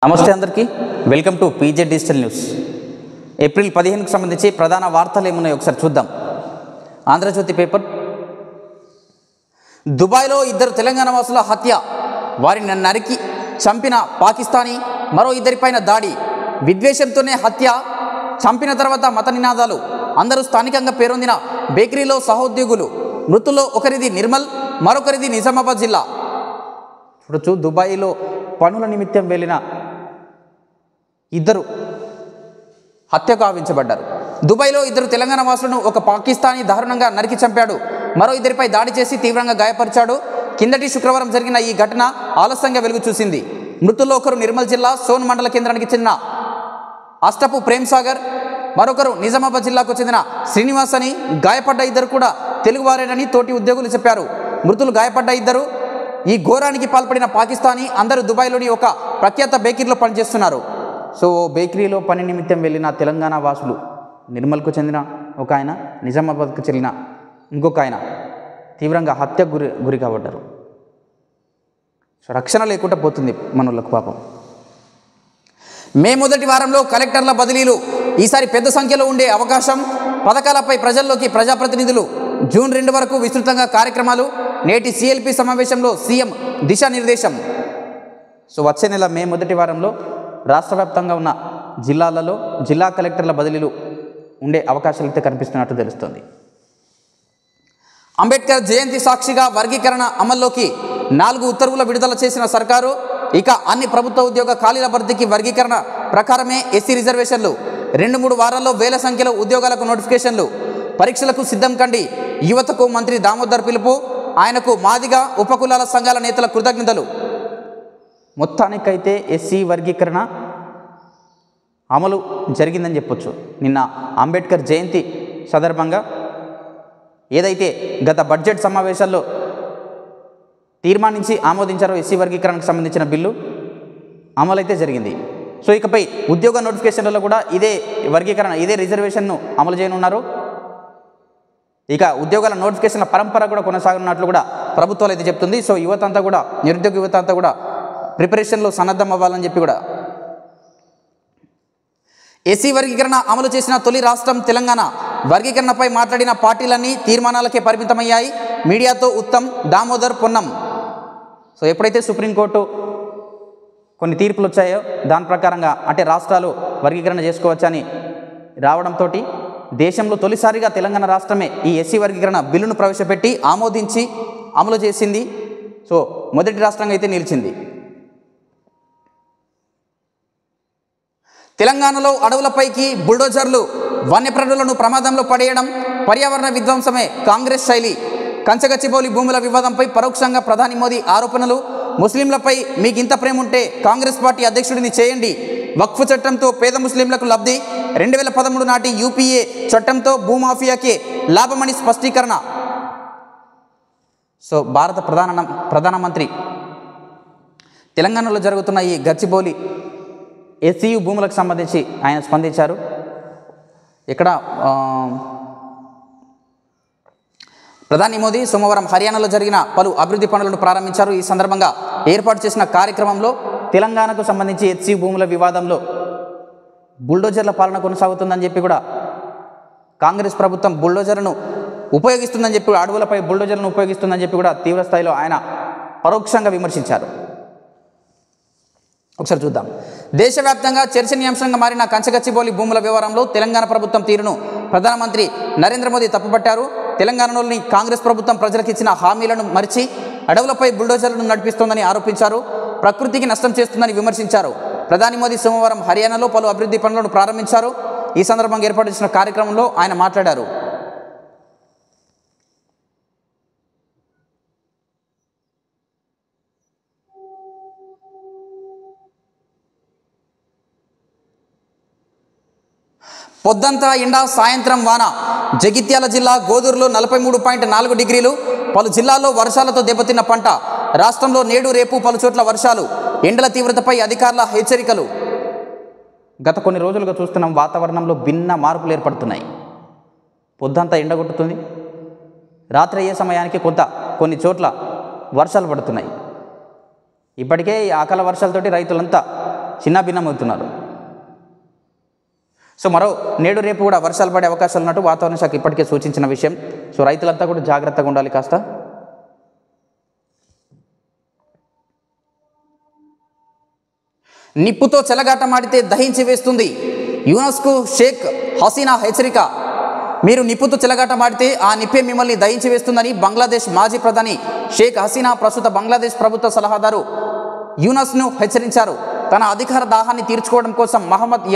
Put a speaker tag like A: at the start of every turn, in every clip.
A: నమస్తే అందరికీ welcome to PJ digital news. April 15కు సంబంధించి ప్రధాన వార్తలు ఏమున్నాయో ఒకసారి చూద్దాం. ఆంధ్రజ్యోతి పేపర్. దుబాయ్లో 2 తెలంగాణ వాసుల హత్య, వారిని నరికి చంపిన పాకిస్తానీ, మరో 2పైన దాడి, విద్వేషంతోనే హత్య, చంపిన తర్వాత మత నినాదాలు, అందరూ స్థానికంగా పేరొందిన బేకరీలో సహోద్యోగులు, మృతుల్లో ఒకరిది నిర్మల్, మరొకరిది నిజామాబాద్ జిల్లా. చూడొచ్చు, దుబాయ్లో పనుల నిమిత్తం వెళ్ళిన 2 హత్య గావించబడ్డారు. దుబాయ్లో 2 తెలంగాణ వాసులను ఒక పాకిస్తానీ దారుణంగా నరికి చంపాడు, మరో 2పై దాడి చేసి తీవ్రంగా గాయపరిచాడు. కిందటి శుక్రవారం జరిగిన ఈ ఘటన ఆలస్యంగా వెలుగు చూసింది. మృతుల్లో ఒకరు నిర్మల్ జిల్లా సోన్ మండల కేంద్రానికి చెందిన అష్టపు ప్రేమ్ సాగర్, మరొకరు నిజామాబాద్ జిల్లాకు చెందిన శ్రీనివాస్ అని. గాయపడ్డ 2 కూడా తెలుగువారేనని తోటి ఉద్యోగులు చెప్పారు. మృతులు గాయపడ్డ 2 ఈ ఘోరానికి పాల్పడిన పాకిస్తానీ, అందరూ దుబాయ్లోని ఒక ప్రఖ్యాత బేకరీలో పనిచేస్తున్నారు. సో బేకరీలో పని నిమిత్తం వెళ్ళిన తెలంగాణ వాసులు, నిర్మల్కు చెందిన ఒక ఆయన, నిజామాబాద్కు చెందిన ఇంకొక ఆయన తీవ్రంగా హత్యకు గురి కాబడ్డారు. సో రక్షణ లేకుండా పోతుంది మనోళ్ళకు పాపం. మే మొదటి వారంలో కలెక్టర్ల బదిలీలు, ఈసారి పెద్ద సంఖ్యలో ఉండే అవకాశం. పథకాలపై ప్రజల్లోకి ప్రజాప్రతినిధులు. జూన్ 2 వరకు విస్తృతంగా కార్యక్రమాలు. నేటి సిఎల్పి సమావేశంలో సీఎం దిశానిర్దేశం. సో వచ్చే నెల మే మొదటి వారంలో రాష్ట్ర వ్యాప్తంగా ఉన్న జిల్లాలలో జిల్లా కలెక్టర్ల బదిలీలు ఉండే అవకాశాలు అయితే కనిపిస్తున్నట్టు తెలుస్తుంది. అంబేద్కర్ జయంతి సాక్షిగా వర్గీకరణ అమల్లోకి 4 ఉత్తర్వుల విడుదల చేసిన సర్కారు. ఇక అన్ని ప్రభుత్వ ఉద్యోగ ఖాళీల భర్తీకి వర్గీకరణ ప్రకారమే ఎస్సీ రిజర్వేషన్లు. 2-3 వారాల్లో వేల సంఖ్యలో ఉద్యోగాలకు నోటిఫికేషన్లు. పరీక్షలకు సిద్ధం కండి, యువతకు మంత్రి దామోదర్ పిలుపు. ఆయనకు మాదిగ ఉపకులాల సంఘాల నేతల కృతజ్ఞతలు. మొత్తానికైతే ఎస్సీ వర్గీకరణ అమలు జరిగిందని చెప్పొచ్చు. నిన్న అంబేద్కర్ జయంతి సందర్భంగా ఏదైతే గత బడ్జెట్ సమావేశాల్లో తీర్మానించి ఆమోదించారో ఎస్సీ వర్గీకరణకు సంబంధించిన బిల్లు అమలైతే జరిగింది. సో ఇకపై ఉద్యోగ నోటిఫికేషన్లలో కూడా ఇదే వర్గీకరణ, ఇదే రిజర్వేషన్ను అమలు చేయనున్నారు. ఇక ఉద్యోగాల నోటిఫికేషన్ల పరంపర కూడా కొనసాగనున్నట్లు కూడా ప్రభుత్వాలు అయితే చెప్తుంది. సో యువత అంతా కూడా, నిరుద్యోగ యువత అంతా కూడా ప్రిపరేషన్లో సన్నద్ధం అవ్వాలని చెప్పి కూడా. ఎస్సీ వర్గీకరణ అమలు చేసిన తొలి రాష్ట్రం తెలంగాణ. వర్గీకరణపై మాట్లాడిన పార్టీలన్నీ తీర్మానాలకే పరిమితమయ్యాయి. మీడియాతో ఉత్తమ్, దామోదర్, పొన్నం. సో ఎప్పుడైతే సుప్రీంకోర్టు కొన్ని తీర్పులు వచ్చాయో దాని ప్రకారంగా అంటే రాష్ట్రాలు వర్గీకరణ చేసుకోవచ్చని రావడంతో దేశంలో తొలిసారిగా తెలంగాణ రాష్ట్రమే ఈ ఎస్సీ వర్గీకరణ బిల్లును ప్రవేశపెట్టి ఆమోదించి అమలు చేసింది. సో మొదటి రాష్ట్రంగా అయితే నిలిచింది. తెలంగాణలో అడవులపైకి బుల్డోజర్లు, వన్యప్రాణులను ప్రమాదంలో పడేయడం, పర్యావరణ విధ్వంసమే కాంగ్రెస్ శైలి. కంచగచ్చిబౌలి భూముల వివాదంపై పరోక్షంగా ప్రధాని మోదీ ఆరోపణలు. ముస్లింలపై మీకింత ప్రేమ ఉంటే కాంగ్రెస్ పార్టీ అధ్యక్షుడిని చేయండి. వక్ఫ్ చట్టంతో పేద ముస్లింలకు లబ్ధి. 2013 నాటి యూపీఏ చట్టంతో భూమాఫియాకే లాభమని స్పష్టీకరణ. సో భారత ప్రధానమంత్రి తెలంగాణలో జరుగుతున్న ఈ గచ్చిబౌలి ఎస్సీయు భూములకు సంబంధించి ఆయన స్పందించారు. ఇక్కడ ప్రధాని మోదీ సోమవారం హర్యానాలో జరిగిన పలు అభివృద్ధి పనులను ప్రారంభించారు. ఈ సందర్భంగా ఏర్పాటు చేసిన కార్యక్రమంలో తెలంగాణకు సంబంధించి ఎస్సీ భూముల వివాదంలో బుల్డోజర్ల పాలన కొనసాగుతుందని చెప్పి కూడా, కాంగ్రెస్ ప్రభుత్వం బుల్డోజర్లను ఉపయోగిస్తుందని చెప్పి, అడవులపై బుల్డోజర్లను ఉపయోగిస్తుందని చెప్పి కూడా తీవ్రస్థాయిలో ఆయన పరోక్షంగా విమర్శించారు. ఒకసారి చూద్దాం. దేశవ్యాప్తంగా చర్చనీయాంశంగా మారిన కంచగచ్చిబౌలి భూముల వ్యవహారంలో తెలంగాణ ప్రభుత్వం తీరును ప్రధానమంత్రి నరేంద్ర మోదీ తప్పుపట్టారు. తెలంగాణలోని కాంగ్రెస్ ప్రభుత్వం ప్రజలకు ఇచ్చిన హామీలను మరిచి అడవులపై బుల్డోజర్లను నడిపిస్తోందని ఆరోపించారు. ప్రకృతికి నష్టం చేస్తుందని విమర్శించారు. ప్రధాని మోదీ సోమవారం హర్యానాలో పలు అభివృద్ధి పనులను ప్రారంభించారు. ఈ సందర్భంగా ఏర్పాటు చేసిన కార్యక్రమంలో ఆయన మాట్లాడారు. పొద్దంతా ఎండ, సాయంత్రం వాన. జగిత్యాల జిల్లా గోదూరులో 43.4 డిగ్రీలు. పలు జిల్లాల్లో వర్షాలతో దెబ్బతిన్న పంట. రాష్ట్రంలో నేడు రేపు పలు చోట్ల వర్షాలు. ఎండల తీవ్రతపై అధికారుల హెచ్చరికలు. గత కొన్ని రోజులుగా చూస్తున్నాం, వాతావరణంలో భిన్న మార్పులు ఏర్పడుతున్నాయి. పొద్దంతా ఎండగొట్టుతుంది, రాత్రి అయ్యే సమయానికి కొన్ని చోట్ల వర్షాలు పడుతున్నాయి. ఇప్పటికే ఈ అకాల వర్షాలతోటి రైతులంతా చిన్నాభిన్నమవుతున్నారు. సో మరో నేడు రేపు కూడా వర్షాలు పడే అవకాశాలు ఉన్నట్టు వాతావరణ శాఖ ఇప్పటికే సూచించిన విషయం. సో రైతులంతా కూడా జాగ్రత్తగా ఉండాలి కాస్త. నిప్పుతో చెలగాటమాడితే దహించి వేస్తుంది యూనస్కు షేక్ హసీనా హెచ్చరిక. మీరు నిప్పుతో చెలగాటమాడితే ఆ నిప్పే మిమ్మల్ని దహించి వేస్తుందని బంగ్లాదేశ్ మాజీ ప్రధాని షేక్ హసీనా ప్రస్తుత బంగ్లాదేశ్ ప్రభుత్వ సలహాదారు యూనస్ను హెచ్చరించారు. తన అధికార దాహాన్ని తీర్చుకోవడం కోసం మహమ్మద్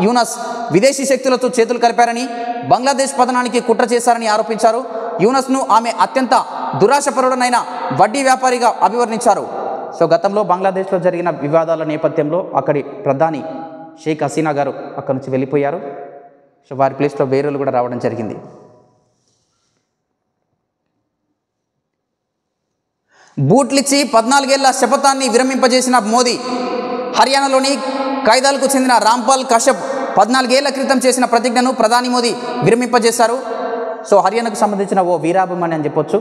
A: యూనస్ విదేశీ శక్తులతో చేతులు కలిపారని, బంగ్లాదేశ్ పతనానికి కుట్ర చేశారని ఆరోపించారు. యూనస్ను ఆమె అత్యంత దురాశపరుడనైన వడ్డీ వ్యాపారిగా అభివర్ణించారు. సో గతంలో బంగ్లాదేశ్లో జరిగిన వివాదాల నేపథ్యంలో అక్కడి ప్రధాని షేక్ హసీనా గారు అక్కడి నుంచి వెళ్ళిపోయారు. సో వారి ప్లేస్లో వేరేలు కూడా రావడం జరిగింది. బూట్లిచ్చి 14 ఏళ్ల శపథాన్ని విరమింపజేసిన మోదీ. హర్యానాలోని ఖైదాల్కు చెందిన రాంపాల్ కశ్యప్ 14 ఏళ్ల క్రితం చేసిన ప్రతిజ్ఞను ప్రధాని మోదీ విరమింపజేశారు. సో హర్యానాకు సంబంధించిన ఓ వీరాభిమాని అని చెప్పొచ్చు.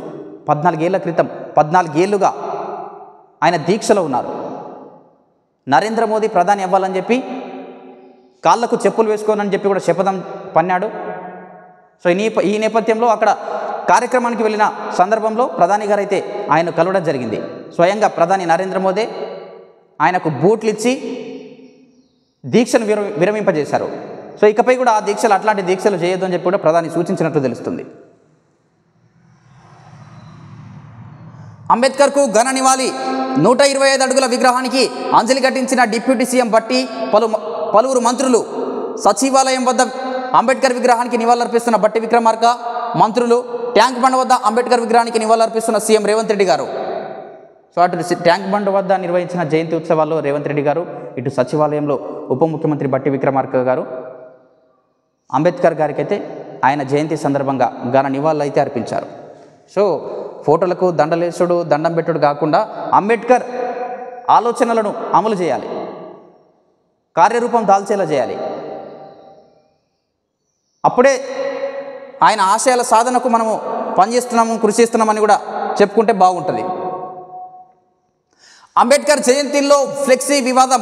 A: 14 ఏళ్ల క్రితం 14 ఏళ్లుగా ఆయన దీక్షలో ఉన్నారు. నరేంద్ర మోదీ ప్రధాని అవ్వాలని చెప్పి కాళ్లకు చెప్పులు వేసుకోనని చెప్పి కూడా శపథం పన్నాడు. సో ఈ నేపథ్యంలో అక్కడ కార్యక్రమానికి వెళ్ళిన సందర్భంలో ప్రధాని గారు అయితే ఆయన కలవడం జరిగింది. స్వయంగా ప్రధాని నరేంద్ర మోదీ ఆయనకు బూట్లు ఇచ్చి దీక్షను విరమింపజేశారు. సో ఇకపై కూడా ఆ దీక్షలు అట్లాంటి దీక్షలు చేయొద్దు అని చెప్పి కూడా ప్రధాని సూచించినట్లు తెలుస్తుంది. అంబేద్కర్కు ఘన నివాళి. 125 అడుగుల విగ్రహానికి అంజలి ఘటించిన డిప్యూటీ సీఎం భట్టి, పలువురు మంత్రులు. సచివాలయం వద్ద అంబేద్కర్ విగ్రహానికి నివాళులర్పిస్తున్న భట్టి విక్రమార్క, మంత్రులు. ట్యాంక్ బండ్ వద్ద అంబేద్కర్ విగ్రహానికి నివాళులర్పిస్తున్న సీఎం రేవంత్ రెడ్డి గారు. సో అటు ట్యాంక్ బండ్ వద్ద నిర్వహించిన జయంతి ఉత్సవాల్లో రేవంత్ రెడ్డి గారు, ఇటు సచివాలయంలో ఉప ముఖ్యమంత్రి భట్టి విక్రమార్క గారు అంబేద్కర్ గారికి అయితే ఆయన జయంతి సందర్భంగా ఘన నివాళులు అయితే అర్పించారు. సో ఫోటోలకు దండలేసుడు దండం పెట్టుడు కాకుండా అంబేద్కర్ ఆలోచనలను అమలు చేయాలి, కార్యరూపం దాల్చేలా చేయాలి. అప్పుడే ఆయన ఆశయాల సాధనకు మనము పనిచేస్తున్నాము, కృషి చేస్తున్నామని కూడా చెప్పుకుంటే బాగుంటుంది. అంబేద్కర్ జయంతిలో ఫ్లెక్సీ వివాదం.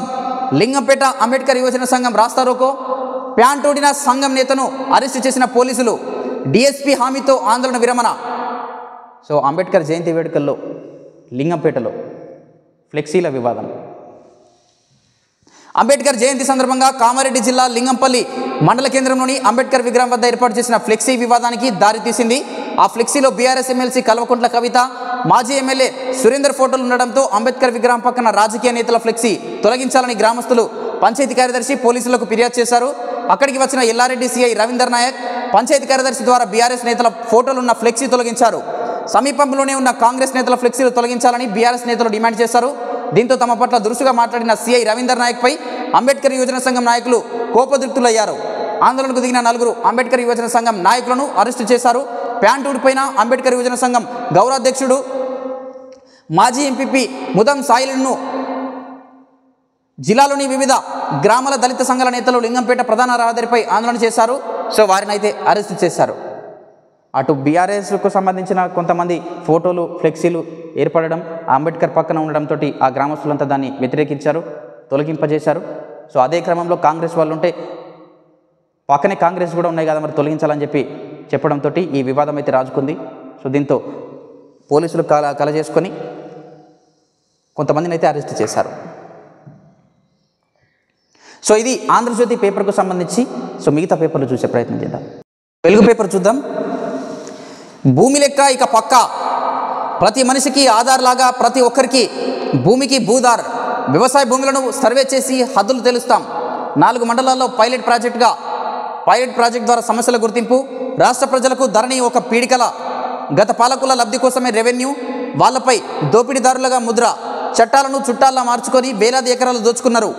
A: లింగంపేట అంబేద్కర్ యువజన సంఘం రాస్తారోకో. ప్యాంటూడిన సంఘం నేతను అరెస్టు చేసిన పోలీసులు. డిఎస్పీ హామీతో ఆందోళన విరమణ. సో అంబేద్కర్ జయంతి వేడుకల్లో లింగంపేటలో ఫ్లెక్సీల వివాదం. అంబేద్కర్ జయంతి సందర్భంగా కామారెడ్డి జిల్లా లింగంపల్లి మండల కేంద్రంలోని అంబేద్కర్ విగ్రహం వద్ద ఏర్పాటు చేసిన ఫ్లెక్సీ వివాదానికి దారితీసింది. ఆ ఫ్లెక్సీలో బీఆర్ఎస్ ఎమ్మెల్సీ కల్వకుంట్ల కవిత, మాజీ ఎమ్మెల్యే సురేందర్ ఫోటోలు ఉండడంతో అంబేద్కర్ విగ్రహం పక్కన రాజకీయ నేతల ఫ్లెక్సీ తొలగించాలని గ్రామస్తులు పంచాయతీ కార్యదర్శి పోలీసులకు ఫిర్యాదు చేశారు. అక్కడికి వచ్చిన ఎల్లారెడ్డి సిఐ రవీందర్ నాయక్ పంచాయతీ కార్యదర్శి ద్వారా బీఆర్ఎస్ నేతల ఫోటోలున్న ఫ్లెక్సీ తొలగించారు. సమీపంలోనే ఉన్న కాంగ్రెస్ నేతల ఫ్లెక్సీలు తొలగించాలని బీఆర్ఎస్ నేతలు డిమాండ్ చేశారు. దీంతో తమ పట్ల దురుసుగా మాట్లాడిన సిఐ రవీందర్ నాయక్పై అంబేద్కర్ యువజన సంఘం నాయకులు కోపదృక్తులయ్యారు. ఆందోళనకు దిగిన 4 అంబేద్కర్ యువజన సంఘం నాయకులను అరెస్టు చేశారు. ప్యాంటు ఊడిపోయిన అంబేద్కర్ యువజన సంఘం గౌరవాధ్యక్షుడు మాజీ ఎంపీపీ ముదం సాయిలను జిల్లాలోని వివిధ గ్రామాల దళిత సంఘాల నేతలు లింగంపేట ప్రధాన రహదారిపై ఆందోళన చేశారు. సో వారిని అయితే అరెస్టు చేశారు. అటు బీఆర్ఎస్కు సంబంధించిన కొంతమంది ఫోటోలు ఫ్లెక్సీలు ఏర్పడడం, అంబేద్కర్ పక్కన ఉండడంతో ఆ గ్రామస్తులంతా దాన్ని వ్యతిరేకించారు, తొలగింపజేశారు. సో అదే క్రమంలో కాంగ్రెస్ వాళ్ళు ఉంటే పక్కనే కాంగ్రెస్ కూడా ఉన్నాయి కదా మరి తొలగించాలని చెప్పి చెప్పడంతో ఈ వివాదం అయితే రాజుకుంది. సో దీంతో పోలీసులు కలజేసుకొని కొంతమందిని అయితే అరెస్ట్ చేశారు. సో ఇది ఆంధ్రజ్యోతి పేపర్కు సంబంధించి. సో మిగతా పేపర్లు చూసే ప్రయత్నం చేద్దాం. వెలుగు పేపర్ చూద్దాం. భూమి లెక్క ఇక పక్కా. ప్రతి మనిషికి ఆధార్ లాగా ప్రతి ఒక్కరికి భూమికి భూదార్. వ్యవసాయ భూములను సర్వే చేసి హద్దులు తెలుస్తాం. 4 మండలాల్లో పైలట్ ప్రాజెక్ట్ ద్వారా సమస్యల గుర్తింపు. రాష్ట్ర ప్రజలకు ధరణి ఒక పీడికల. గత పాలకుల లబ్ధి కోసమే రెవెన్యూ, వాళ్లపై దోపిడీదారులుగా ముద్ర. చట్టాలను చుట్టాల్లా మార్చుకొని వేలాది ఎకరాలు దోచుకున్నారు.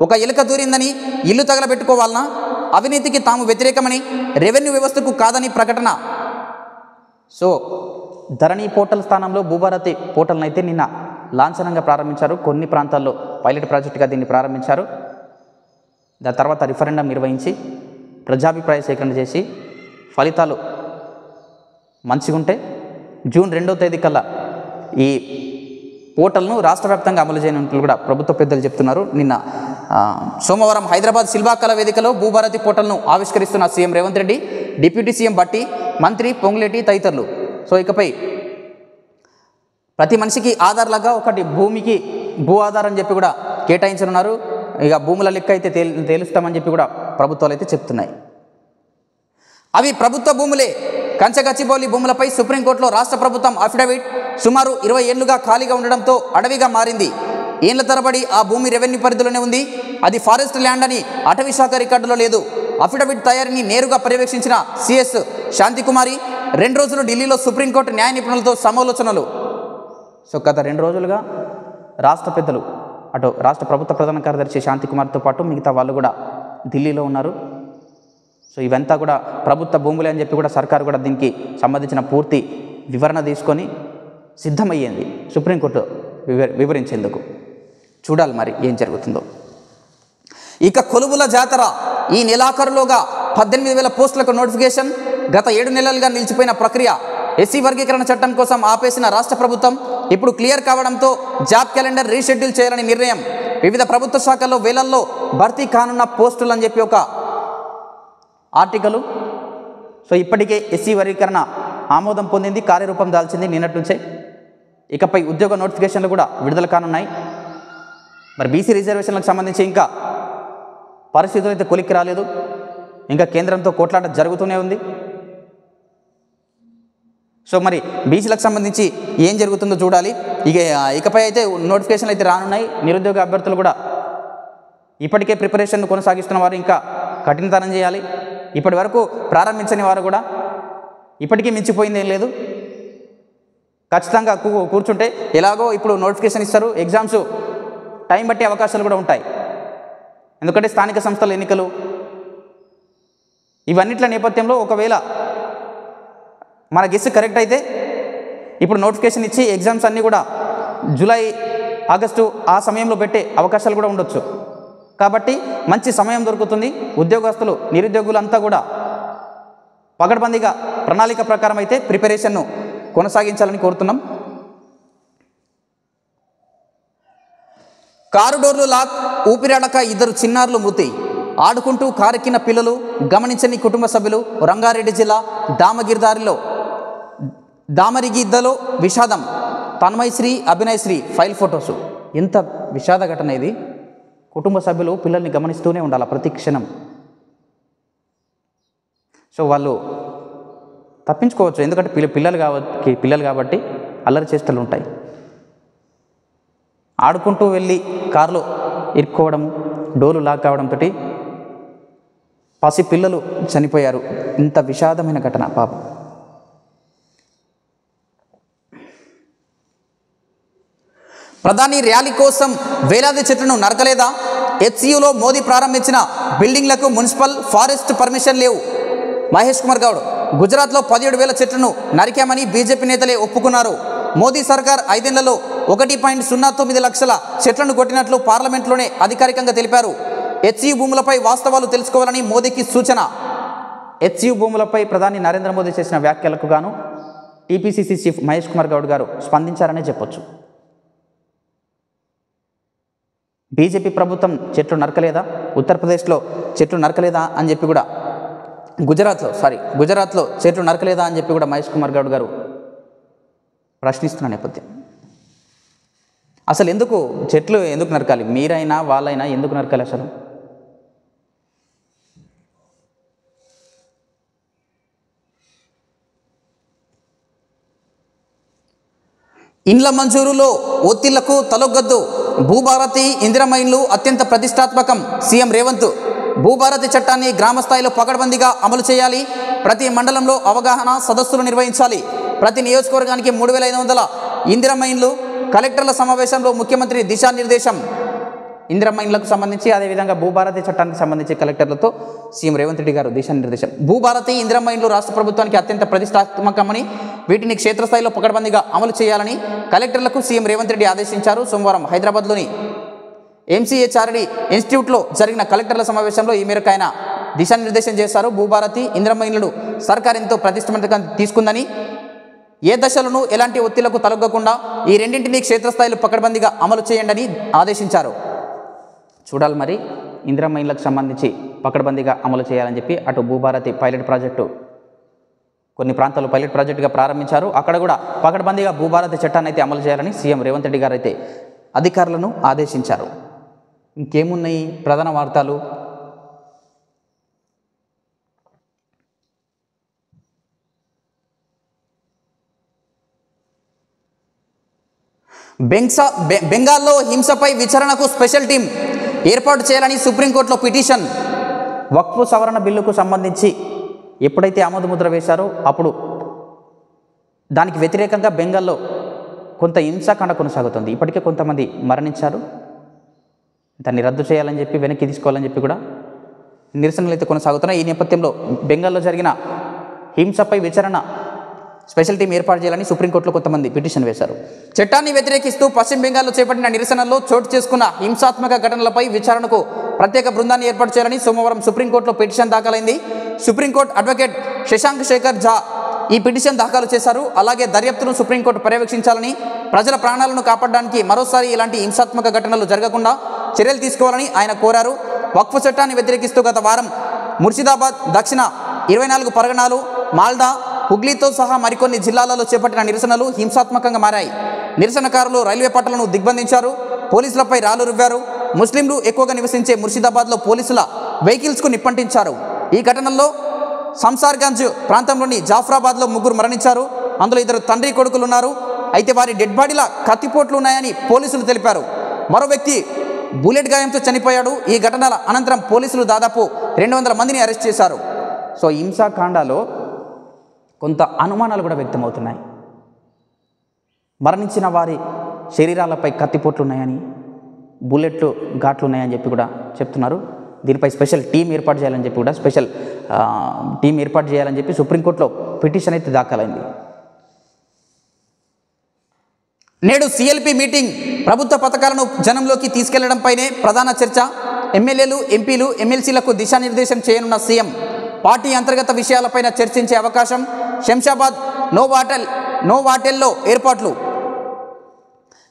A: ఒక ఎలుక దూరిందని ఇల్లు తగలబెట్టుకోవాలన్నా? అవినీతికి తాము వ్యతిరేకమని, రెవెన్యూ వ్యవస్థకు కాదని ప్రకటన. సో ధరణి పోర్టల్ స్థానంలో భూభారతి పోర్టల్ని అయితే నిన్న లాంఛనంగా ప్రారంభించారు. కొన్ని ప్రాంతాల్లో పైలట్ ప్రాజెక్టుగా దీన్ని ప్రారంభించారు. దాని తర్వాత రిఫరెండం నిర్వహించి ప్రజాభిప్రాయ సేకరణ చేసి ఫలితాలు మంచిగా ఉంటే జూన్ 2వ తేదీ కల్లా ఈ పోర్టల్ను రాష్ట్ర వ్యాప్తంగా అమలు చేయనున్నట్లు కూడా ప్రభుత్వ పెద్దలు చెప్తున్నారు. నిన్న సోమవారం హైదరాబాద్ శిల్పాకళ వేదికలో భూభారతి పోర్టల్ను ఆవిష్కరిస్తున్న CM Revanth Reddy, deputy CM Bhatti, మంత్రి పొంగులేటి తదితరులు. సో ఇకపై ప్రతి మనిషికి ఆధార్లాగా ఒకటి భూమికి భూ ఆధార్ అని చెప్పి కూడా కేటాయించనున్నారు. ఇక భూముల లెక్క అయితే తేలుస్తామని చెప్పి కూడా ప్రభుత్వాలు అయితే చెప్తున్నాయి. అవి ప్రభుత్వ భూములే. కంచగచ్చిబౌలి భూములపై సుప్రీంకోర్టులో రాష్ట్ర ప్రభుత్వం అఫిడవిట్. సుమారు 20 ఏళ్లుగా ఖాళీగా ఉండడంతో అడవిగా మారింది. ఏళ్ల తరబడి ఆ భూమి రెవెన్యూ పరిధిలోనే ఉంది. అది ఫారెస్ట్ ల్యాండ్ అని అటవీ శాఖ రికార్డులో లేదు. అఫిడవిట్ తయారీని నేరుగా పర్యవేక్షించిన సిఎస్ శాంతికుమారి 2 రోజులు ఢిల్లీలో సుప్రీంకోర్టు న్యాయ నిపుణులతో సమాలోచనలు. సో గత 2 రోజులుగా రాష్ట్ర పెద్దలు, అటు రాష్ట్ర ప్రభుత్వ ప్రధాన కార్యదర్శి శాంతికుమార్తో పాటు మిగతా వాళ్ళు కూడా ఢిల్లీలో ఉన్నారు. సో ఇవంతా కూడా ప్రభుత్వ భూములే అని చెప్పి కూడా సర్కారు కూడా దీనికి సంబంధించిన పూర్తి వివరణ తీసుకొని సిద్ధమయ్యింది సుప్రీంకోర్టు వివరించేందుకు. చూడాలి మరి ఏం జరుగుతుందో. ఇక కొలువుల జాతర ఈ నెలాఖరులోగా 18,000 పోస్టులకు నోటిఫికేషన్. గత 7 నెలలుగా నిలిచిపోయిన ప్రక్రియ. ఎస్సీ వర్గీకరణ చట్టం కోసం ఆపేసిన రాష్ట్ర ప్రభుత్వం ఇప్పుడు క్లియర్ కావడంతో జాబ్ క్యాలెండర్ రీషెడ్యూల్ చేయాలని నిర్ణయం. వివిధ ప్రభుత్వ శాఖల్లో వేలల్లో భర్తీ కానున్న పోస్టులు అని చెప్పి ఒక ఆర్టికలు. సో ఇప్పటికే ఎస్సీ వర్గీకరణ ఆమోదం పొందింది, కార్యరూపం దాల్చింది నిన్నటి నుంచే. ఇకపై ఉద్యోగ నోటిఫికేషన్లు కూడా విడుదల కానున్నాయి. మరి బీసీ రిజర్వేషన్లకు సంబంధించి ఇంకా పరిస్థితులు అయితే కొలిక్కి రాలేదు. ఇంకా కేంద్రంతో కొట్లాట జరుగుతూనే ఉంది. సో మరి బీసీలకు సంబంధించి ఏం జరుగుతుందో చూడాలి. ఇకపై అయితే నోటిఫికేషన్లు అయితే రానున్నాయి. నిరుద్యోగ అభ్యర్థులు కూడా ఇప్పటికే ప్రిపరేషన్ కొనసాగిస్తున్న వారు ఇంకా కఠినతరం చేయాలి. ఇప్పటి వరకు ప్రారంభించని వారు కూడా ఇప్పటికీ మించిపోయింది ఏం లేదు. ఖచ్చితంగా కూర్చుంటే ఎలాగో ఇప్పుడు నోటిఫికేషన్ ఇస్తారు. ఎగ్జామ్స్ టైం బట్టి అవకాశాలు కూడా ఉంటాయి. ఎందుకంటే స్థానిక సంస్థల ఎన్నికలు ఇవన్నిట్ల నేపథ్యంలో ఒకవేళ మన గెస్ కరెక్ట్ అయితే ఇప్పుడు నోటిఫికేషన్ ఇచ్చి ఎగ్జామ్స్ అన్నీ కూడా జూలై, ఆగస్టు ఆ సమయంలో పెట్టే అవకాశాలు కూడా ఉండొచ్చు. కాబట్టి మంచి సమయం దొరుకుతుంది. ఉద్యోగస్తులు, నిరుద్యోగులంతా కూడా పగడ్బందీగా ప్రణాళిక ప్రకారం అయితే ప్రిపరేషన్ను కొనసాగించాలని కోరుతున్నాం. కారు డోర్లు లాక్, ఊపిరాడక 2 చిన్నారులు మృతి. ఆడుకుంటూ కారెక్కిన పిల్లలు, గమనించని కుటుంబ సభ్యులు. రంగారెడ్డి జిల్లా దామరిగిద్దలో విషాదం. Tanmayasri, Abhinayasri file photos. ఎంత విషాద ఘటన ఇది. కుటుంబ సభ్యులు పిల్లల్ని గమనిస్తూనే ఉండాలి ప్రతి క్షణం. సో వాళ్ళు తప్పించుకోవచ్చు, ఎందుకంటే పిల్లలు కాబట్టి అల్లరి చేష్టలు ఉంటాయి. ఆడుకుంటూ వెళ్ళి కారులో ఇరుక్కోవడము, డోర్లు లాక్ కావడంతో పసి పిల్లలు చనిపోయారు. ఇంత విషాదమైన ఘటన పాపం. ప్రధాని ర్యాలీ కోసం వేలాది చెట్లను నరకలేదా? హెచ్సియులో మోదీ ప్రారంభించిన బిల్డింగ్లకు మున్సిపల్, ఫారెస్ట్ పర్మిషన్ లేవు. మహేష్ కుమార్ గౌడ్. గుజరాత్లో 17,000 చెట్లను నరికామని బీజేపీ నేతలే ఒప్పుకున్నారు. మోదీ సర్కార్ 5 ఏళ్లలో 1.09 లక్షల చెట్లను కొట్టినట్లు పార్లమెంట్లోనే అధికారికంగా తెలిపారు. హెచ్సియు భూములపై వాస్తవాలు తెలుసుకోవాలని మోదీకి సూచన. హెచ్సియు భూములపై ప్రధాని నరేంద్ర మోదీ చేసిన వ్యాఖ్యలకు గాను టీపీసీసీ చీఫ్ మహేష్ కుమార్ గౌడ్ గారు స్పందించారనే చెప్పొచ్చు. బీజేపీ ప్రభుత్వం చెట్లు నరకలేదా, ఉత్తరప్రదేశ్లో చెట్లు నరకలేదా అని చెప్పి కూడా, గుజరాత్లో చెట్లు నరకలేదా అని చెప్పి కూడా మహేష్ కుమార్ గౌడ్ గారు ప్రశ్నిస్తున్న నేపథ్యం. అసలు చెట్లు ఎందుకు నరకాలి? మీరైనా వాళ్ళైనా ఎందుకు నరకాలి అసలు? ఇండ్ల మంజూరులో ఒత్తిళ్లకు తలొగ్గద్దు. భూభారతి, ఇందిరమ్మ ఇండ్లు అత్యంత ప్రతిష్టాత్మకం. సీఎం రేవంత్. భూభారతి చట్టాన్ని గ్రామస్థాయిలో పకడ్బందీగా అమలు చేయాలి. ప్రతి మండలంలో అవగాహన సదస్సులు నిర్వహించాలి. ప్రతి నియోజకవర్గానికి 3,500 ఇందిరమ్మ ఇండ్లు. కలెక్టర్ల సమావేశంలో ముఖ్యమంత్రి దిశానిర్దేశం. ఇందిరమ్మ ఇండ్లకు సంబంధించి, అదేవిధంగా భూభారతి చట్టానికి సంబంధించి కలెక్టర్లతో సీఎం రేవంత్ రెడ్డి గారు దిశానిర్దేశం. భూభారతి, ఇందిరమ్మ ఇండ్లు రాష్ట్ర ప్రభుత్వానికి అత్యంత ప్రతిష్టాత్మకమని, వీటిని క్షేత్రస్థాయిలో పకడ్బందీగా అమలు చేయాలని కలెక్టర్లకు సీఎం రేవంత్ రెడ్డి ఆదేశించారు. సోమవారం హైదరాబాద్లోని ఎంసీహెచ్ఆర్డీ ఇన్స్టిట్యూట్లో జరిగిన కలెక్టర్ల సమావేశంలో ఈ మేరకు ఆయన దిశానిర్దేశం చేశారు. భూభారతి, ఇందిరమ్మ ఇండ్లను సర్కార్ ఎంతో ప్రతిష్టాత్మకంగా తీసుకుందని, ఏ దశలను ఎలాంటి ఒత్తిళ్లకు తలొగ్గకుండా ఈ రెండింటినీ క్షేత్రస్థాయిలో పకడ్బందీగా అమలు చేయండి అని ఆదేశించారు. చూడాలి మరి ఇందిరమ్మ ఇళ్లకు సంబంధించి పకడ్బందీగా అమలు చేయాలని చెప్పి అటు భూభారతి పైలట్ ప్రాజెక్టు కొన్ని ప్రాంతాల్లో పైలట్ ప్రాజెక్టుగా ప్రారంభించారు. అక్కడ కూడా పకడ్బందీగా భూభారతి చట్టాన్ని అయితే అమలు చేయాలని సీఎం రేవంత్ రెడ్డి గారు అయితే అధికారులను ఆదేశించారు. ఇంకేమున్నాయి ప్రధాన వార్తలు? బెంగాల్లో హింసపై విచారణకు స్పెషల్ టీం ఏర్పాటు చేయాలని సుప్రీంకోర్టులో పిటిషన్. వక్ఫ్ సవరణ బిల్లుకు సంబంధించి ఎప్పుడైతే ఆమోదముద్ర వేశారో అప్పుడు దానికి వ్యతిరేకంగా బెంగాల్లో కొంత హింసాకాండ కొనసాగుతుంది. ఇప్పటికే కొంతమంది మరణించారు. దాన్ని రద్దు చేయాలని చెప్పి వెనక్కి తీసుకోవాలని చెప్పి కూడా నిరసనలు అయితే కొనసాగుతున్నాయి. ఈ నేపథ్యంలో బెంగాల్లో జరిగిన హింసపై విచారణ స్పెషల్ టీం ఏర్పాటు చేయాలని సుప్రీంకోర్టులో కొంతమంది పిటిషన్ వేశారు. చట్టాన్ని వ్యతిరేకిస్తూ పశ్చిమ బెంగాల్లో చేపట్టిన నిరసనల్లో చోటు చేసుకున్న హింసాత్మక ఘటనలపై విచారణకు ప్రత్యేక బృందాన్ని ఏర్పాటు చేయాలని సోమవారం సుప్రీంకోర్టులో పిటిషన్ దాఖలైంది. సుప్రీంకోర్టు అడ్వకేట్ శశాంక్ శేఖర్ ఝా ఈ పిటిషన్ దాఖలు చేశారు. అలాగే దర్యాప్తును సుప్రీంకోర్టు పర్యవేక్షించాలని, ప్రజల ప్రాణాలను కాపాడడానికి మరోసారి ఇలాంటి హింసాత్మక ఘటనలు జరగకుండా చర్యలు తీసుకోవాలని ఆయన కోరారు. వక్ఫ్ చట్టాన్ని వ్యతిరేకిస్తూ గత వారం ముర్షిదాబాద్, దక్షిణ 24 పరగణాలు, మాల్డా, హుగ్లీతో సహా మరికొన్ని జిల్లాలలో చేపట్టిన నిరసనలు హింసాత్మకంగా మారాయి. నిరసనకారులు రైల్వే పట్టాలను దిగ్బంధించారు, పోలీసులపై రాళ్లు రువ్వారు. ముస్లింలు ఎక్కువగా నివసించే ముర్షిదాబాద్లో పోలీసుల వెహికల్స్కు నిప్పంటించారు. ఈ ఘటనల్లో సంసార్గంజ్ ప్రాంతంలోని జాఫ్రాబాద్లో 3 మరణించారు. అందులో 2 తండ్రి కొడుకులు ఉన్నారు. అయితే వారి డెడ్ బాడీల కత్తిపోట్లు ఉన్నాయని పోలీసులు తెలిపారు. మరో వ్యక్తి బుల్లెట్ గాయంతో చనిపోయాడు. ఈ ఘటనల అనంతరం పోలీసులు దాదాపు 200 మందిని అరెస్ట్ చేశారు. సో హింసాకాండలో కొంత అనుమానాలు కూడా వ్యక్తమవుతున్నాయి. మరణించిన వారి శరీరాలపై కత్తిపోట్లు ఉన్నాయని, బుల్లెట్లు ఘాట్లు ఉన్నాయని చెప్పి కూడా చెప్తున్నారు. దీనిపై స్పెషల్ టీం ఏర్పాటు చేయాలని చెప్పి కూడా టీం ఏర్పాటు చేయాలని చెప్పి సుప్రీంకోర్టులో పిటిషన్ అయితే దాఖలైంది. నేడు సిఎల్పి మీటింగ్. ప్రభుత్వ పథకాలను జనంలోకి తీసుకెళ్లడంపైనే ప్రధాన చర్చ. ఎమ్మెల్యేలు, ఎంపీలు, ఎమ్మెల్సీలకు దిశానిర్దేశం చేయనున్న సీఎం. పార్టీ అంతర్గత విషయాలపైన చర్చించే అవకాశం. శంషాబాద్ నోవాటెల్లో ఏర్పాట్లు.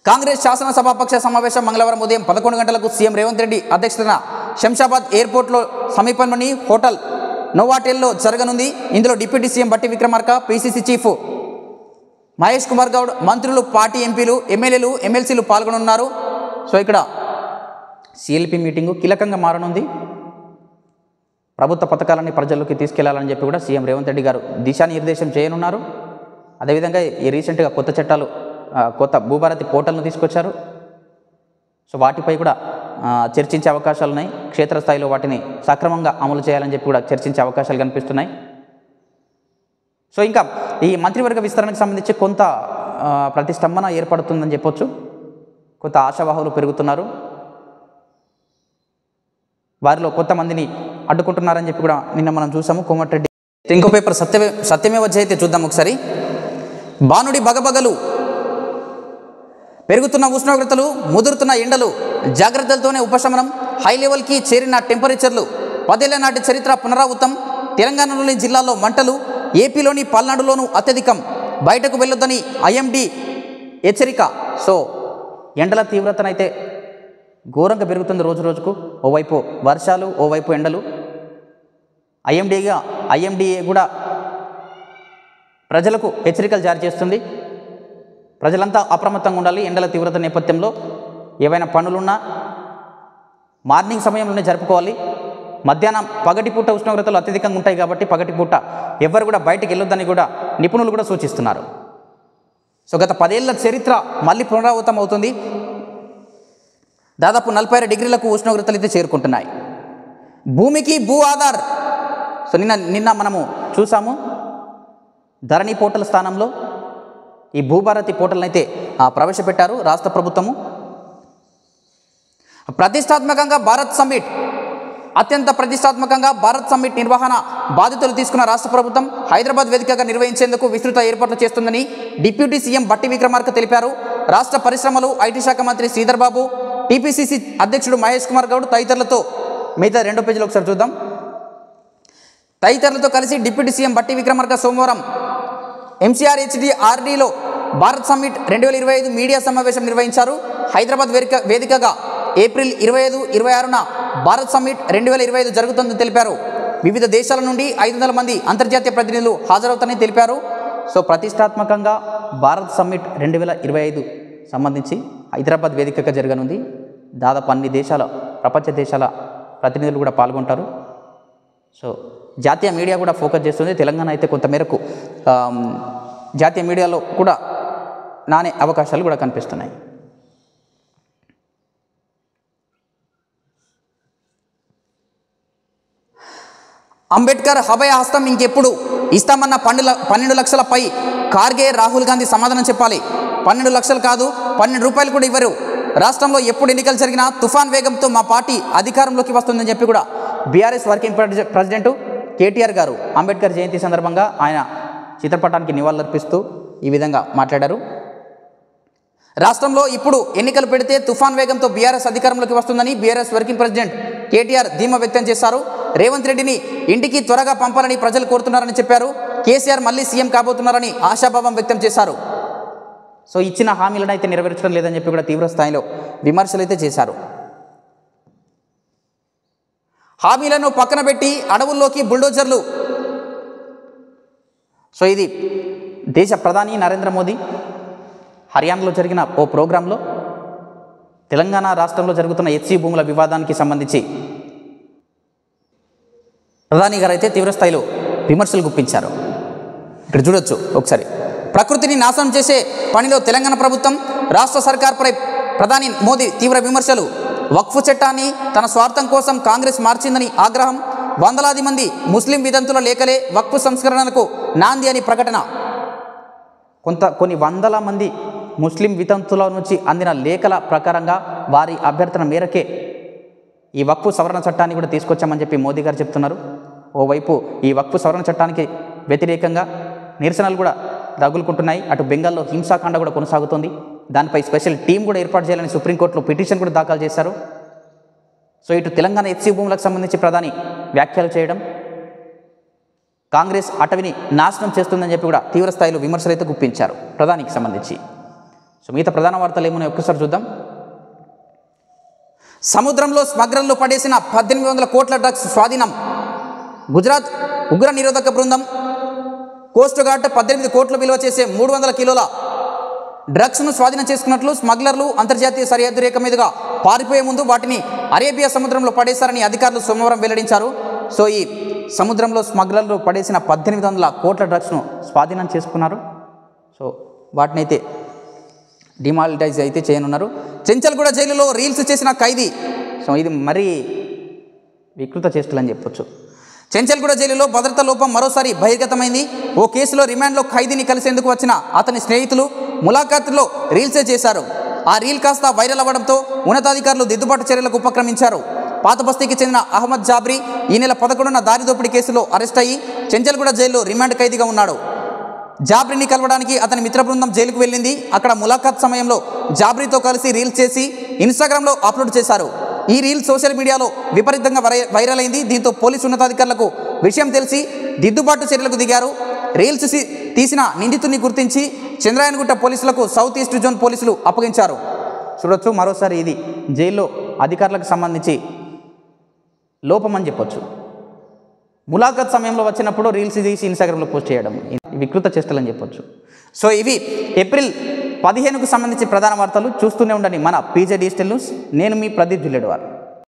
A: కాంగ్రెస్ శాసనసభాపక్ష సమావేశం మంగళవారం ఉదయం 11 గంటలకు సీఎం రేవంత్ రెడ్డి అధ్యక్షతన శంషాబాద్ ఎయిర్పోర్ట్లో సమీపంలోని హోటల్ నోవాటెల్లో జరగనుంది. ఇందులో డిప్యూటీ సీఎం బట్టి విక్రమార్క, పీసీసీ చీఫ్ మహేష్ కుమార్ గౌడ్, మంత్రులు, పార్టీ ఎంపీలు, ఎమ్మెల్యేలు, ఎమ్మెల్సీలు పాల్గొనున్నారు. సో ఇక్కడ సిఎల్పి మీటింగు కీలకంగా మారనుంది. ప్రభుత్వ పథకాలని ప్రజల్లోకి తీసుకెళ్లాలని చెప్పి కూడా సీఎం రేవంత్ రెడ్డి గారు దిశానిర్దేశం చేయనున్నారు. అదేవిధంగా ఈ రీసెంట్గా కొత్త భూభారతి పోర్టల్ను తీసుకొచ్చారు. సో వాటిపై కూడా చర్చించే అవకాశాలు ఉన్నాయి. క్షేత్రస్థాయిలో వాటిని సక్రమంగా అమలు చేయాలని చెప్పి కూడా చర్చించే అవకాశాలు కనిపిస్తున్నాయి. సో ఇంకా ఈ మంత్రివర్గ విస్తరణకు సంబంధించి కొంత ప్రతిష్టంభన ఏర్పడుతుందని చెప్పొచ్చు. కొంత ఆశావాహులు పెరుగుతున్నారు. వారిలో కొంతమందిని అడ్డుకుంటున్నారని చెప్పి కూడా నిన్న మనం చూసాము. కోమటిరెడ్డి ఇంకో పేపర్ సత్యమేవ జయతే చూద్దాం ఒకసారి. బానుడి బగబగలు. పెరుగుతున్న ఉష్ణోగ్రతలు, ముదురుతున్న ఎండలు, జాగ్రత్తలతోనే ఉపశమనం. హై లెవెల్కి చేరిన టెంపరేచర్లు. 10 ఏళ్ల నాటి చరిత్ర పునరావృతం. తెలంగాణలోని జిల్లాల్లో మంటలు. ఏపీలోని పల్నాడులోనూ అత్యధికం. బయటకు వెళ్ళొద్దని ఐఎండీ హెచ్చరిక. సో ఎండల తీవ్రతనైతే ఘోరంగా పెరుగుతుంది రోజు రోజుకు. ఓవైపు వర్షాలు, ఓవైపు ఎండలు. ఐఎండీఏ కూడా ప్రజలకు హెచ్చరికలు జారీ చేస్తుంది. ప్రజలంతా అప్రమత్తంగా ఉండాలి. ఎండల తీవ్రత నేపథ్యంలో ఏవైనా పనులున్నా మార్నింగ్ సమయంలోనే జరుపుకోవాలి. మధ్యాహ్నం పగటిపూట ఉష్ణోగ్రతలు అత్యధికంగా ఉంటాయి కాబట్టి పగటిపూట ఎవరు కూడా బయటికి వెళ్ళొద్దని కూడా నిపుణులు కూడా సూచిస్తున్నారు. సో గత 10 ఏళ్ల చరిత్ర మళ్ళీ పునరావృతం అవుతుంది. దాదాపు 46 డిగ్రీలకు ఉష్ణోగ్రతలు అయితే చేరుకుంటున్నాయి. భూమికి భూ ఆధార్. సో నిన్న మనము చూసాము. ధరణి పోర్టల్ స్థానంలో ఈ భూభారతి పోర్టల్ని అయితే ప్రవేశపెట్టారు రాష్ట్ర ప్రభుత్వము. ప్రతిష్టాత్మకంగా భారత్ సమ్మిట్. అత్యంత ప్రతిష్టాత్మకంగా భారత్ సమ్మిట్ నిర్వహణ బాధ్యతలు తీసుకున్న రాష్ట్ర ప్రభుత్వం హైదరాబాద్ వేదికగా నిర్వహించేందుకు విస్తృత ఏర్పాట్లు చేస్తుందని డిప్యూటీ సీఎం బట్టి విక్రమార్క తెలిపారు. రాష్ట్ర పరిశ్రమలు, ఐటీ శాఖ మంత్రి శ్రీధర్ బాబు, టీపీసీసీ అధ్యక్షుడు మహేష్ కుమార్ గౌడ్ తదితరులతో మిగతా 2 పేజీలు ఒకసారి చూద్దాం. తదితరులతో కలిసి డిప్యూటీ సీఎం బట్టి విక్రమార్క సోమవారం MCRHD-RDలో భారత్ సమ్మిట్ 2025 మీడియా సమావేశం నిర్వహించారు. హైదరాబాద్ వేదికగా ఏప్రిల్ 25, 26న భారత్ సమ్మిట్ 2025 జరుగుతుందని తెలిపారు. వివిధ దేశాల నుండి 500 మంది అంతర్జాతీయ ప్రతినిధులు హాజరవుతారని తెలిపారు. సో ప్రతిష్టాత్మకంగా భారత్ సమ్మిట్ 2025 సంబంధించి హైదరాబాద్ వేదికగా జరగనుంది. దాదాపు అన్ని దేశాల ప్రపంచ దేశాల ప్రతినిధులు కూడా పాల్గొంటారు. సో జాతీయ మీడియా కూడా ఫోకస్ చేస్తుంది. తెలంగాణ అయితే కొంతమేరకు జాతీయ మీడియాలో కూడా నానే అవకాశాలు కూడా కనిపిస్తున్నాయి. అంబేద్కర్ అభయ హస్తం ఇంకెప్పుడు ఇస్తామన్న 12 లక్షలపై ఖార్గే, రాహుల్ గాంధీ సమాధానం చెప్పాలి. 12 లక్షలు కాదు, 12 రూపాయలు కూడా ఇవ్వరు. రాష్ట్రంలో ఎప్పుడు ఎన్నికలు జరిగినా తుఫాన్ వేగంతో మా పార్టీ అధికారంలోకి వస్తుందని చెప్పి కూడా బీఆర్ఎస్ వర్కింగ్ ప్రెసిడెంట్ కేటీఆర్ గారు అంబేద్కర్ జయంతి సందర్భంగా ఆయన చిత్రపటానికి నివాళులర్పిస్తూ ఈ విధంగా మాట్లాడారు. రాష్ట్రంలో ఇప్పుడు ఎన్నికలు పెడితే తుఫాన్ వేగంతో బీఆర్ఎస్ అధికారంలోకి వస్తుందని బీఆర్ఎస్ వర్కింగ్ ప్రెసిడెంట్ కేటీఆర్ ధీమా వ్యక్తం చేశారు. రేవంత్ రెడ్డిని ఇంటికి త్వరగా పంపాలని ప్రజలు కోరుతున్నారని చెప్పారు. కేసీఆర్ మళ్ళీ సీఎం కాబోతున్నారని ఆశాభావం వ్యక్తం చేశారు. సో ఇచ్చిన హామీలను అయితే నెరవేర్చడం లేదని చెప్పి కూడా తీవ్ర స్థాయిలో విమర్శలు అయితే చేశారు. హామీలను పక్కన పెట్టి అడవుల్లోకి బుల్డోజర్లు. సో ఇది దేశ ప్రధాని నరేంద్ర మోదీ హర్యానాలో జరిగిన ఓ ప్రోగ్రాంలో తెలంగాణ రాష్ట్రంలో జరుగుతున్న హెచ్సి భూముల వివాదానికి సంబంధించి ప్రధాని గారు అయితే తీవ్రస్థాయిలో విమర్శలు గుప్పించారు. ఇక్కడ చూడొచ్చు ఒకసారి. ప్రకృతిని నాశనం చేసే పనిలో తెలంగాణ ప్రభుత్వం, రాష్ట్ర సర్కార్పై ప్రధాని మోదీ తీవ్ర విమర్శలు. వక్ఫ్ చట్టాన్ని తన స్వార్థం కోసం కాంగ్రెస్ మార్చిందని ఆగ్రహం. వందలాది మంది ముస్లిం వితంతుల లేఖలే వక్ఫ్ సంస్కరణలకు నాంది అని ప్రకటన. కొన్ని వందల మంది ముస్లిం వితంతుల నుంచి అందిన లేఖల ప్రకారంగా వారి అభ్యర్థన మేరకే ఈ వక్ఫ్ సవరణ చట్టాన్ని కూడా తీసుకొచ్చామని చెప్పి మోదీ గారు చెప్తున్నారు. ఓవైపు ఈ వక్ఫ్ సవరణ చట్టానికి వ్యతిరేకంగా నిరసనలు కూడా రగులుకుంటున్నాయి. అటు బెంగాల్లో హింసాకాండ కూడా కొనసాగుతోంది. దానిపై స్పెషల్ టీం కూడా ఏర్పాటు చేయాలని సుప్రీంకోర్టులో పిటిషన్ కూడా దాఖలు చేశారు. సో ఇటు తెలంగాణ హెచ్సి భూములకు సంబంధించి ప్రధాని వ్యాఖ్యలు చేయడం, కాంగ్రెస్ అటవిని నాశనం చేస్తుందని చెప్పి కూడా తీవ్ర స్థాయిలో విమర్శలు అయితే గుప్పించారు ప్రధానికి సంబంధించి. సో మిగతా ప్రధాన వార్తలు ఏమన్నా ఒక్కసారి చూద్దాం. సముద్రంలో స్మగ్లర్లు పడేసిన 1800 కోట్ల డ్రగ్స్ స్వాధీనం. గుజరాత్ ఉగ్ర నిరోధక బృందం కోస్ట్ గార్డ్ 18 కోట్లు విలువ చేసే 300 కిలోల డ్రగ్స్ను స్వాధీనం చేసుకున్నట్లు స్మగ్లర్లు అంతర్జాతీయ సరిహద్దు రేఖ మీదుగా పారిపోయే ముందు వాటిని అరేబియా సముద్రంలో పడేశారని అధికారులు సోమవారం వెల్లడించారు. సో ఈ సముద్రంలో స్మగ్లర్లు పడేసిన 1800 కోట్ల డ్రగ్స్ను స్వాధీనం చేసుకున్నారు. సో వాటినైతే డిమాలిటైజ్ అయితే చేయనున్నారు. చెంచల్గూడ జైలులో రీల్స్ చేసిన ఖైదీ. సో ఇది మరీ వికృత చేష్టలని చెప్పొచ్చు. చెంచల్గూడ జైలులో భద్రతా లోపం మరోసారి బహిర్గతమైంది. ఓ కేసులో రిమాండ్లో ఖైదీని కలిసేందుకు వచ్చిన అతని స్నేహితులు ములాఖాతులో రీల్సే చేశారు. ఆ రీల్ కాస్త వైరల్ అవ్వడంతో ఉన్నతాధికారులు దిద్దుబాటు చర్యలకు ఉపక్రమించారు. పాత బస్తీకి చెందిన అహ్మద్ జాబ్రీ ఈ నెల 11న దారి దోపిడీ కేసులో అరెస్ట్ అయ్యి చెంచల్గూడ జైల్లో రిమాండ్ ఖైదీగా ఉన్నాడు. జాబ్రీని కలవడానికి అతని మిత్ర బృందం జైలుకు వెళ్ళింది. అక్కడ ములాఖాత్ సమయంలో జాబ్రీతో కలిసి రీల్స్ చేసి ఇన్స్టాగ్రామ్లో అప్లోడ్ చేశారు. ఈ రీల్ సోషల్ మీడియాలో విపరీతంగా వైరల్ అయింది. దీంతో పోలీసు ఉన్నతాధికారులకు విషయం తెలిసి దిద్దుబాటు చర్యలకు దిగారు. రీల్స్ తీసిన నిందితుడిని గుర్తించి చంద్రాయనగుట్ట పోలీసులకు సౌత్ ఈస్ట్ జోన్ పోలీసులు అప్పగించారు. చూడొచ్చు మరోసారి ఇది జైల్లో అధికారులకు సంబంధించి లోపం అని చెప్పొచ్చు. ములాఖాత్ సమయంలో వచ్చినప్పుడు రీల్స్ తీసి ఇన్స్టాగ్రామ్లో పోస్ట్ చేయడం వికృత చేష్టలని చెప్పొచ్చు. సో ఇవి ఏప్రిల్ 15కు సంబంధించి ప్రధాన వార్తలు. చూస్తూనే ఉండండి మన పీజే డిజిటల్ న్యూస్. నేను మీ ప్రదీప్ జిల్లెడ్వార్.